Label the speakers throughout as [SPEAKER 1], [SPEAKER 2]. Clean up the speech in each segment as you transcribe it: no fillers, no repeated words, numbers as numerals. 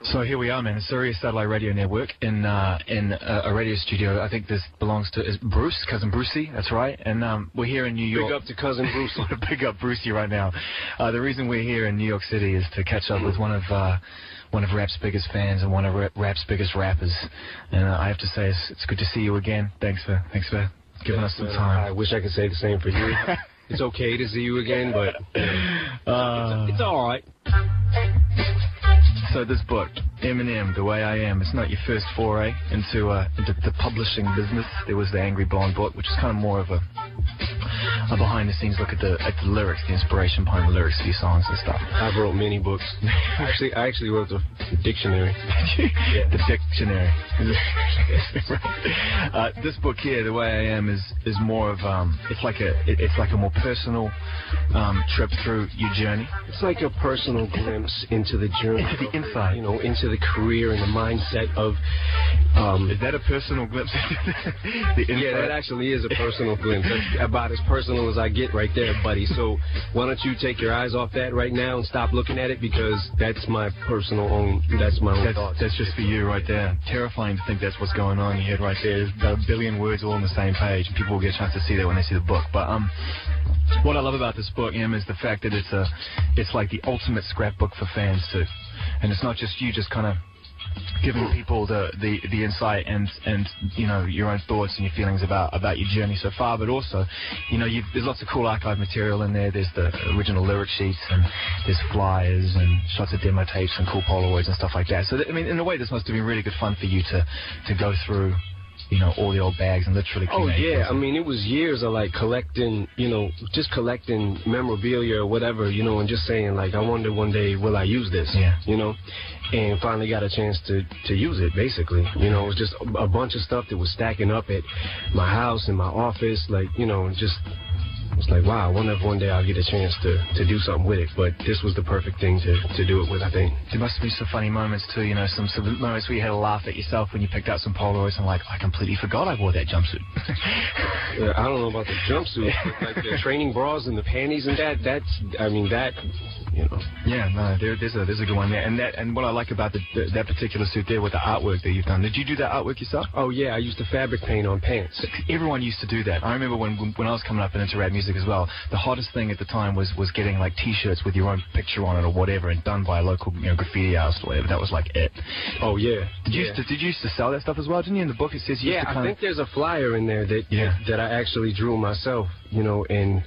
[SPEAKER 1] So here we are, man. Sirius Satellite Radio Network in a radio studio. I think this belongs to Bruce, cousin Brucey. That's right. And we're here in New York.
[SPEAKER 2] Big up to cousin Brucey.
[SPEAKER 1] Big up Brucey right now. The reason we're here in New York City is to catch up with one of rap's biggest fans and one of rap's biggest rappers. And I have to say, it's good to see you again. Thanks for giving us some time.
[SPEAKER 2] I wish I could say the same for you. It's okay to see you again, but it's all right.
[SPEAKER 1] So this book, Eminem, The Way I Am, it's not your first foray into the publishing business. There was the Angry Blonde book, which is kind of more of a behind-the-scenes look at the lyrics, the inspiration behind the lyrics of your songs and stuff.
[SPEAKER 2] I've wrote many books. I actually wrote the dictionary.
[SPEAKER 1] The dictionary. This book here, The Way I Am, is more of it's like a more personal trip through your journey.
[SPEAKER 2] It's like a personal glimpse into the journey,
[SPEAKER 1] into the inside,
[SPEAKER 2] into the career and the mindset of.
[SPEAKER 1] Is that a personal glimpse? The inside?
[SPEAKER 2] Yeah, that actually is a personal glimpse. That's about as personal as I get right there, buddy. So why don't you take your eyes off that right now and stop looking at it, because that's my personal own. That's my own thoughts.
[SPEAKER 1] That's just for you right there. Terrifying to think that's what's going on in your head right there. There's about a billion words all on the same page, and people will get a chance to see that when they see the book. But what I love about this book, Em, is the fact that it's like the ultimate scrapbook for fans too, and it's not just you just kind of giving people the insight and your own thoughts and your feelings about your journey so far, but also there's lots of cool archive material in there. There's the original lyric sheets, and there's flyers and shots of demo tapes and cool Polaroids and stuff like that. So I mean, in a way, this must have been really good fun for you to go through all the old bags and literally clean.
[SPEAKER 2] Oh yeah, I mean, it was years of like collecting, just collecting memorabilia or whatever, and just saying like, I wonder one day will I use this, and finally got a chance to use it. Basically, it was just a bunch of stuff that was stacking up at my house and my office, like just. It's like, wow, I wonder if one day I'll get a chance to do something with it. But this was the perfect thing to do it with, I think.
[SPEAKER 1] There must be some funny moments, too, some moments where you had to laugh at yourself when you picked out some Polaroids and like, I completely forgot I wore that jumpsuit.
[SPEAKER 2] Yeah, I don't know about the jumpsuit, but like the training bras and the panties and that.
[SPEAKER 1] Yeah, no, there's a good one there. And what I like about that particular suit there with the artwork that you've done, did you do that artwork yourself?
[SPEAKER 2] Oh, yeah, I used to fabric paint on pants.
[SPEAKER 1] Everyone used to do that. I remember when I was coming up into rap music as well, the hottest thing at the time was getting like T-shirts with your own picture on it or whatever, and done by a local graffiti artist or whatever. That was like it.
[SPEAKER 2] Oh yeah.
[SPEAKER 1] Did you used to sell that stuff as well? Didn't you? In the book it says you used to
[SPEAKER 2] I think there's a flyer in there that I actually drew myself. And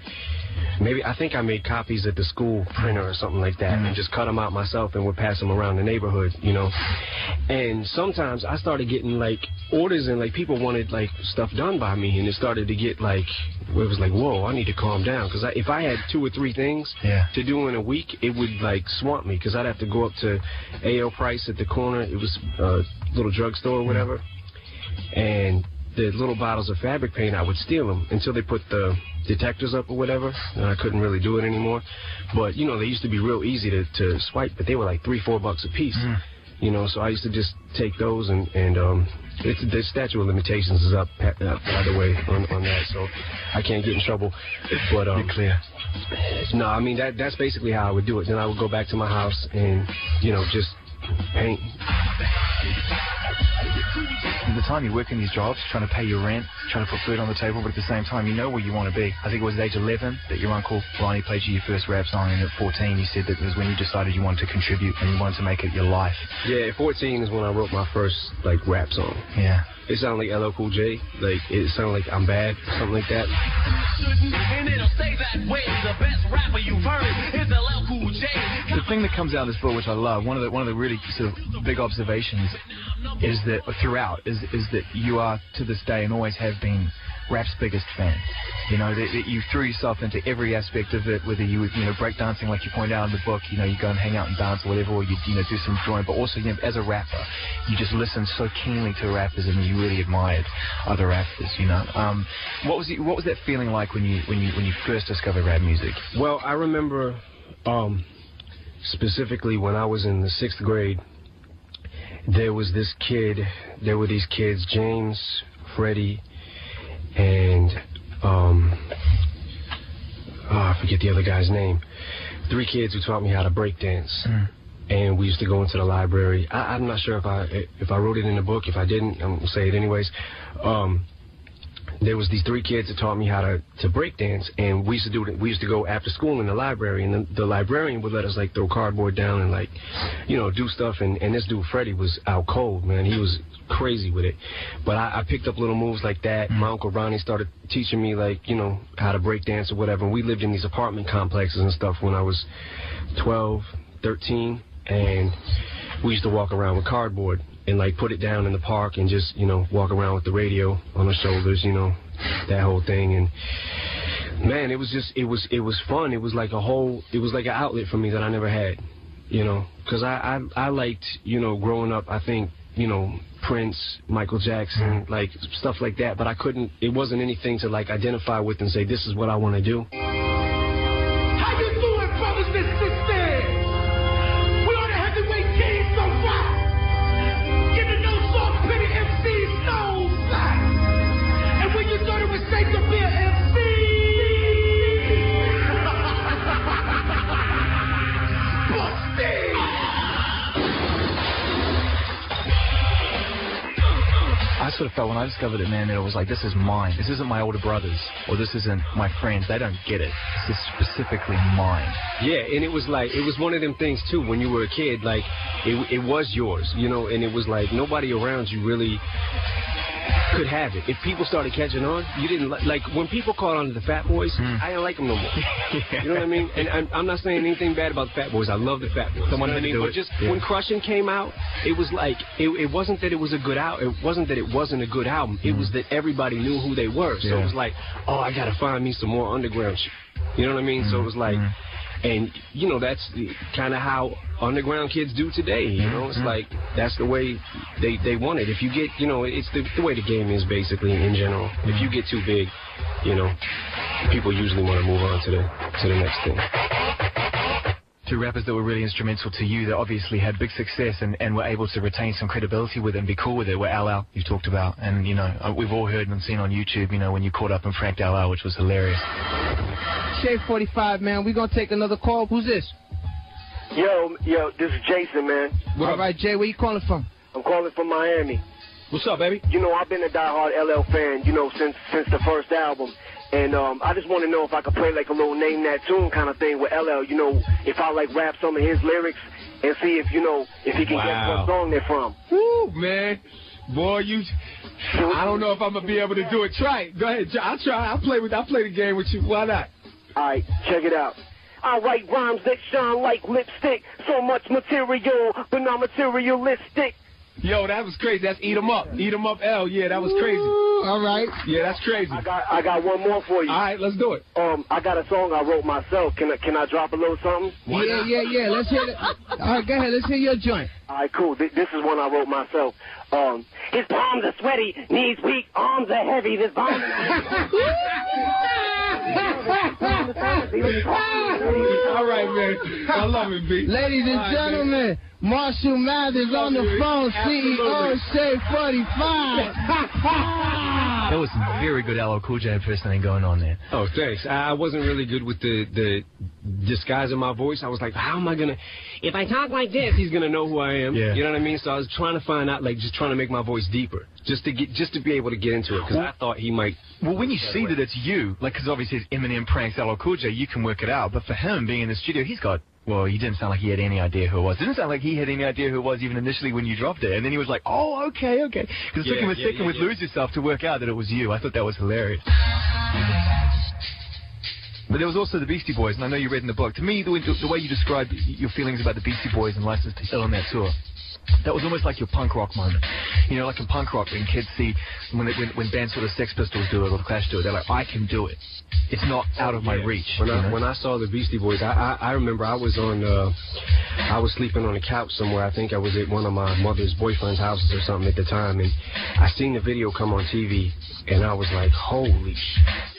[SPEAKER 2] maybe I think I made copies at the school printer or something like that, and just cut them out myself and would pass them around the neighborhood, And sometimes I started getting like orders and like people wanted like stuff done by me, and it started to get like it was like, whoa, I need to calm down, because if I had 2 or 3 things to do in a week, it would like swamp me, because I'd have to go up to A.L. Price at the corner. It was a little drugstore or whatever, and the little bottles of fabric paint, I would steal them until they put the detectors up or whatever, and I couldn't really do it anymore. But they used to be real easy to swipe, but they were like $3-4 a piece. So I used to just take those and the statute of limitations is up, by the way, on that, so I can't get in trouble. But
[SPEAKER 1] you're clear.
[SPEAKER 2] No, I mean that's basically how I would do it. Then I would go back to my house and just paint.
[SPEAKER 1] At the time you're working these jobs, trying to pay your rent, trying to put food on the table, but at the same time you know where you want to be. I think it was at age 11 that your uncle Ronnie played you your first rap song, and at 14 you said that it was when you decided you wanted to contribute and you wanted to make it your life.
[SPEAKER 2] Yeah, at 14 is when I wrote my first rap song.
[SPEAKER 1] Yeah.
[SPEAKER 2] It sounded like LL Cool J, like it sounded like I'm Bad, something like that. And it'll stay that way. The best rapper you've heard is LL Cool J.
[SPEAKER 1] The thing that comes out of this book, which I love, one of the really sort of big observations is that throughout is that you are to this day and always have been rap's biggest fan. That you threw yourself into every aspect of it, whether you breakdancing like you point out in the book, you go and hang out and dance or whatever, or you do some drawing, but also as a rapper, you just listened so keenly to rappers and you really admired other rappers. What was that feeling like when you first discovered rap music?
[SPEAKER 2] Well, I remember specifically when I was in the 6th grade, there were these kids, James, Freddie, and I forget the other guy's name. 3 kids who taught me how to break dance. and we used to go into the library. I'm not sure if I wrote it in the book. If I didn't, I'm gonna say it anyways. There was these 3 kids that taught me how to break dance, and we used to go after school in the library, and the librarian would let us like throw cardboard down and like, you know, do stuff. And this dude Freddie was out cold, man. He was crazy with it. But I picked up little moves like that. My Uncle Ronnie started teaching me, like, you know, how to break dance or whatever. And we lived in these apartment complexes and stuff when I was 12, 13, and we used to walk around with cardboard and like put it down in the park and just, you know, walk around with the radio on the shoulders, you know, that whole thing. And man, it was fun. It was like an outlet for me that I never had, you know, because I liked, you know, growing up, I think, you know, Prince, Michael Jackson, like stuff like that, but it wasn't anything to like identify with and say, this is what I want to do.
[SPEAKER 3] How you doing, brothers and sisters? We are the heavyweight kings, so what? Get to know soft, pretty MCs, so what? And when you go to mistake to be an MC, busted!
[SPEAKER 1] I sort of felt when I discovered it, man, that it was like, this is mine. This isn't my older brothers, or this isn't my friends. They don't get it. This is specifically mine.
[SPEAKER 2] Yeah, and it was one of them things, too, when you were a kid, like, it was yours, you know, and it was like nobody around you really could have it. If people started catching on, you didn't like when people caught on to the Fat Boys, I didn't like them no more. You know what I mean? And I'm not saying anything bad about the Fat Boys. I love the Fat Boys.
[SPEAKER 1] Someone had to do
[SPEAKER 2] but
[SPEAKER 1] it.
[SPEAKER 2] just when Crushing came out, it was like it wasn't that it was a good album. It wasn't that it wasn't a good album. It was that everybody knew who they were. So it was like, oh, I gotta find me some more underground shit. You know what I mean? So it was like. And, you know, that's kind of how underground kids do today, you know? It's like, that's the way they want it. If you get, you know, it's the way the game is, basically, in general. If you get too big, you know, people usually want to move on to the next thing.
[SPEAKER 1] 2 rappers that were really instrumental to you, that obviously had big success and were able to retain some credibility with it and be cool with it, were LL, you talked about. And, you know, we've all heard and seen on YouTube, you know, when you caught up and franked LL, which was hilarious.
[SPEAKER 4] Shave 45, man. We're going to take another call. Who's this?
[SPEAKER 5] Yo, this is Jason, man.
[SPEAKER 4] All right, Jay, where you calling from?
[SPEAKER 5] I'm calling from Miami.
[SPEAKER 4] What's up, baby?
[SPEAKER 5] You know, I've been a diehard LL fan, you know, since the first album. And I just want to know if I could play like a little name that tune kind of thing with LL, you know, if I like rap some of his lyrics and see if, you know, if he can guess what song they're from.
[SPEAKER 3] Woo, man. Boy, I don't know if I'm going to be able to do it. Try it. Go ahead. I'll try. I'll play the game with you. Why not?
[SPEAKER 5] All right, check it out. I write rhymes that shine like lipstick. So much material, but not materialistic.
[SPEAKER 3] Yo, that was crazy. That's Eat 'em Up. Eat 'em Up L. Yeah, that was crazy.
[SPEAKER 4] All right.
[SPEAKER 3] Yeah, that's crazy.
[SPEAKER 5] I got one more for you.
[SPEAKER 3] All right, let's do it.
[SPEAKER 5] I got a song I wrote myself. Can I drop a little something?
[SPEAKER 4] Yeah. Let's hear it. All right, go ahead. Let's hear your joint.
[SPEAKER 5] All right, cool. This is one I wrote myself. His palms are sweaty, knees weak, arms are heavy. This bomb.
[SPEAKER 3] All right, man. I love it, B.
[SPEAKER 4] Ladies and gentlemen, Marshall Mathers on the phone, CEO Shave 45.
[SPEAKER 1] There was some very good LL Cool J impersonating going on there.
[SPEAKER 2] Oh, thanks. I wasn't really good with the disguise of my voice. I was like, how am I going to... If I talk like this, he's going to know who I am. Yeah. You know what I mean? So I was trying to find out, like, just trying to make my voice deeper. Just to be able to get into it, because I thought he might...
[SPEAKER 1] Well, when you see that it's you, like, because obviously it's Eminem pranks LL Cool J, you can work it out. But for him, being in the studio, he's got... Well, he didn't sound like he had any idea who it was. It didn't sound like he had any idea who it was even initially when you dropped it. And then he was like, oh, okay. Because it took him a second with Lose Yourself to work out that it was you. I thought that was hilarious. But there was also the Beastie Boys, and I know you read in the book. To me, the way you described your feelings about the Beastie Boys and License to Ill on that tour, that was almost like your punk rock moment. You know, like in punk rock, when kids see, when bands sort of Sex Pistols do it or the Clash do it, they're like, I can do it. It's not out of my reach.
[SPEAKER 2] When I saw the Beastie Boys, I remember I was sleeping on a couch somewhere. I think I was at one of my mother's boyfriend's houses or something at the time, and I seen the video come on TV, and I was like, holy shit.